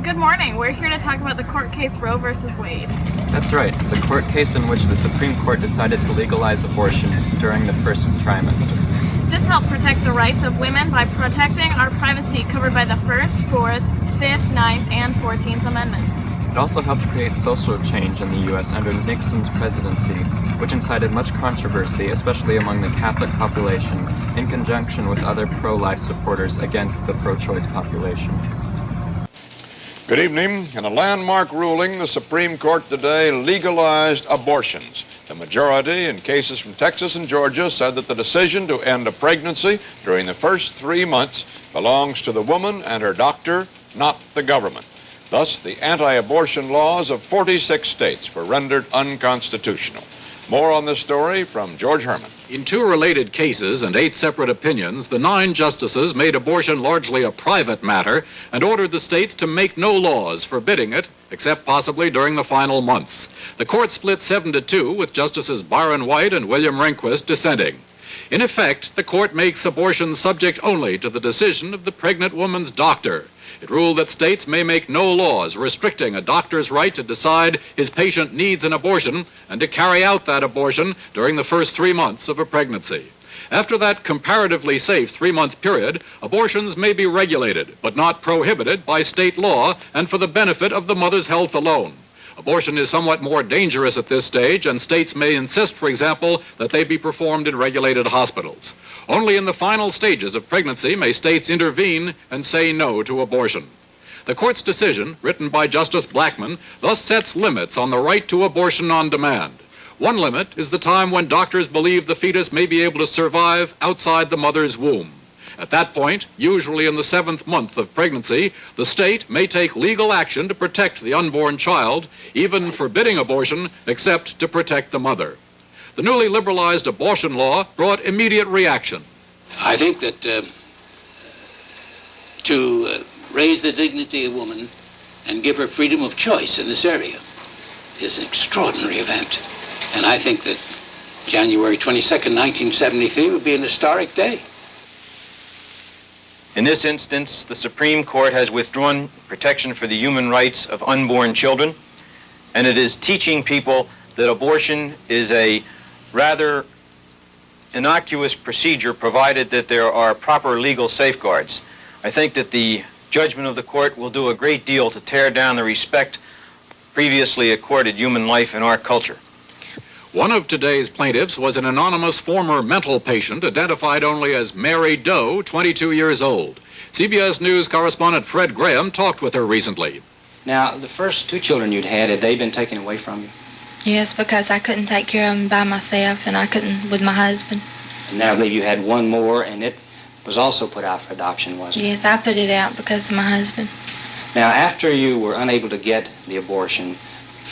Good morning. We're here to talk about the court case Roe v. Wade. That's right, the court case in which the Supreme Court decided to legalize abortion during the first trimester. This helped protect the rights of women by protecting our privacy covered by the 1st, 4th, 5th, 9th, and 14th Amendments. It also helped create social change in the U.S. under Nixon's presidency, which incited much controversy, especially among the Catholic population, in conjunction with other pro-life supporters against the pro-choice population. Good evening. In a landmark ruling, the Supreme Court today legalized abortions. The majority in cases from Texas and Georgia said that the decision to end a pregnancy during the first 3 months belongs to the woman and her doctor, not the government. Thus, the anti-abortion laws of 46 states were rendered unconstitutional. More on this story from George Herman. In 2 related cases and 8 separate opinions, the 9 justices made abortion largely a private matter and ordered the states to make no laws forbidding it, except possibly during the final months. The court split 7-2, with Justices Byron White and William Rehnquist dissenting. In effect, the court makes abortion subject only to the decision of the pregnant woman's doctor. It ruled that states may make no laws restricting a doctor's right to decide his patient needs an abortion and to carry out that abortion during the first 3 months of a pregnancy. After that comparatively safe 3-month period, abortions may be regulated, but not prohibited by state law and for the benefit of the mother's health alone. Abortion is somewhat more dangerous at this stage, and states may insist, for example, that they be performed in regulated hospitals. Only in the final stages of pregnancy may states intervene and say no to abortion. The court's decision, written by Justice Blackmun, thus sets limits on the right to abortion on demand. One limit is the time when doctors believe the fetus may be able to survive outside the mother's womb. At that point, usually in the 7th month of pregnancy, the state may take legal action to protect the unborn child, even forbidding abortion except to protect the mother. The newly liberalized abortion law brought immediate reaction. I think that to raise the dignity of woman and give her freedom of choice in this area is an extraordinary event. And I think that January 22nd, 1973 would be an historic day. In this instance, the Supreme Court has withdrawn protection for the human rights of unborn children, and it is teaching people that abortion is a rather innocuous procedure provided that there are proper legal safeguards. I think that the judgment of the court will do a great deal to tear down the respect previously accorded human life in our culture. One of today's plaintiffs was an anonymous former mental patient identified only as Mary Doe, 22 years old. CBS News correspondent Fred Graham talked with her recently. Now, the first 2 children you'd had they been taken away from you? Yes, because I couldn't take care of them by myself, and I couldn't with my husband. And now I believe you had 1 more, and it was also put out for adoption, wasn't it? Yes, I put it out because of my husband. Now, after you were unable to get the abortion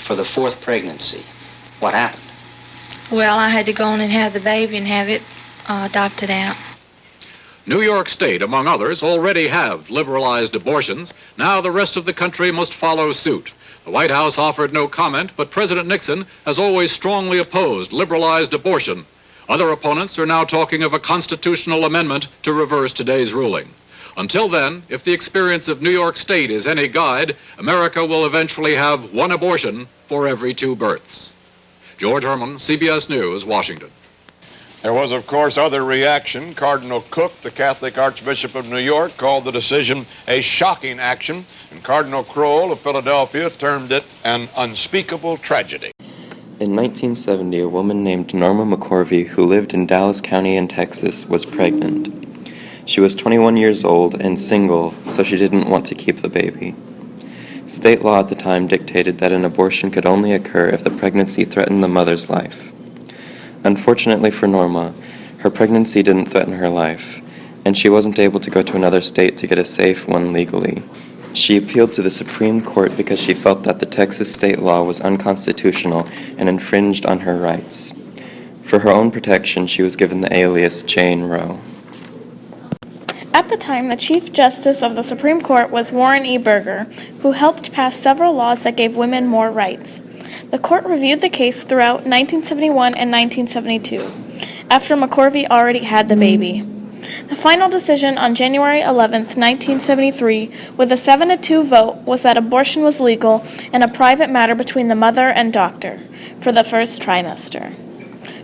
for the 4th pregnancy, what happened? Well, I had to go on and have the baby and have it adopted out. New York State, among others, already have liberalized abortions. Now the rest of the country must follow suit. The White House offered no comment, but President Nixon has always strongly opposed liberalized abortion. Other opponents are now talking of a constitutional amendment to reverse today's ruling. Until then, if the experience of New York State is any guide, America will eventually have 1 abortion for every 2 births. George Herman, CBS News, Washington. There was, of course, other reaction. Cardinal Cook, the Catholic Archbishop of New York, called the decision a shocking action, and Cardinal Kroll of Philadelphia termed it an unspeakable tragedy. In 1970, a woman named Norma McCorvey, who lived in Dallas County in Texas, was pregnant. She was 21 years old and single, so she didn't want to keep the baby. State law at the time dictated that an abortion could only occur if the pregnancy threatened the mother's life. Unfortunately for Norma, her pregnancy didn't threaten her life, and she wasn't able to go to another state to get a safe one legally. She appealed to the Supreme Court because she felt that the Texas state law was unconstitutional and infringed on her rights. For her own protection, she was given the alias Jane Roe. At the time, the Chief Justice of the Supreme Court was Warren E. Burger, who helped pass several laws that gave women more rights. The court reviewed the case throughout 1971 and 1972, after McCorvey already had the baby. The final decision on January 11, 1973, with a 7-2 vote, was that abortion was legal and a private matter between the mother and doctor for the first trimester.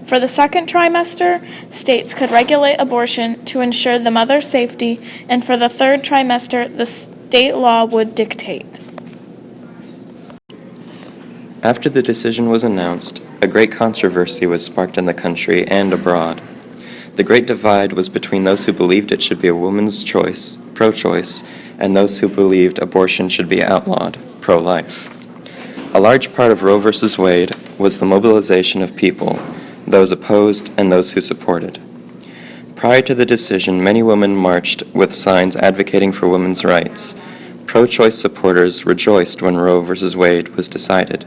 For the second trimester, states could regulate abortion to ensure the mother's safety, and for the third trimester, the state law would dictate. After the decision was announced, a great controversy was sparked in the country and abroad. The great divide was between those who believed it should be a woman's choice, pro-choice, and those who believed abortion should be outlawed, pro-life. A large part of Roe v. Wade was the mobilization of people, those opposed and those who supported. Prior to the decision, many women marched with signs advocating for women's rights. Pro-choice supporters rejoiced when Roe v. Wade was decided.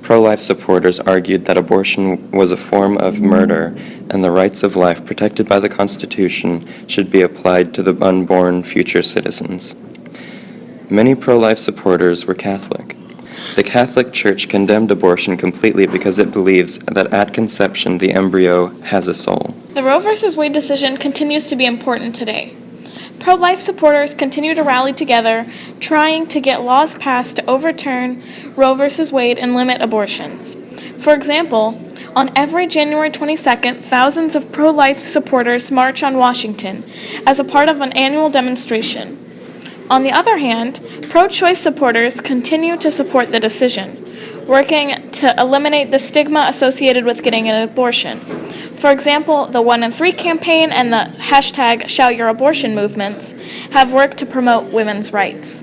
Pro-life supporters argued that abortion was a form of murder and the rights of life protected by the Constitution should be applied to the unborn future citizens. Many pro-life supporters were Catholic. The Catholic Church condemned abortion completely because it believes that at conception the embryo has a soul. The Roe v. Wade decision continues to be important today. Pro-life supporters continue to rally together, trying to get laws passed to overturn Roe v. Wade and limit abortions. For example, on every January 22nd, thousands of pro-life supporters march on Washington as a part of an annual demonstration. On the other hand, pro-choice supporters continue to support the decision, working to eliminate the stigma associated with getting an abortion. For example, the 1 in 3 campaign and the #ShoutYourAbortion movements have worked to promote women's rights.